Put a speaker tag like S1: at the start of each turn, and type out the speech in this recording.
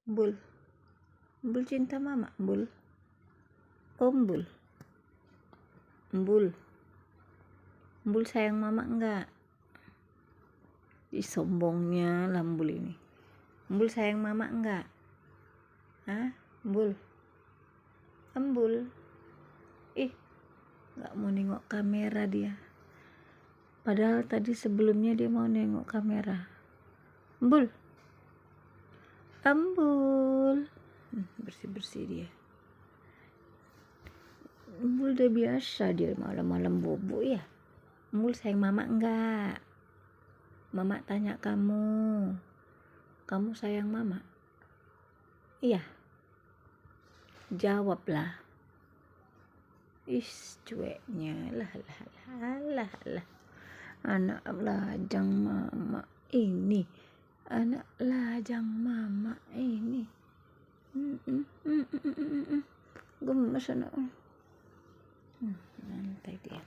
S1: Bul, Bul cinta mama, Bul. Bul. Bul sayang mama enggak? Ih, sombongnya Lambul ini. Bul sayang mama enggak? Hah? Bul. Bul. Ih, enggak mau nengok kamera dia. Padahal tadi sebelumnya dia mau nengok kamera. Bul. Bul. Bersih-bersih dia. Bul udah biasa dia malam-malam bobo ya. Bul sayang mama enggak? Mama tanya kamu sayang mama? Iya. Jawablah. Cueknya. Lah. Anak lajang mama ini. Gemes anak. Nanti dia.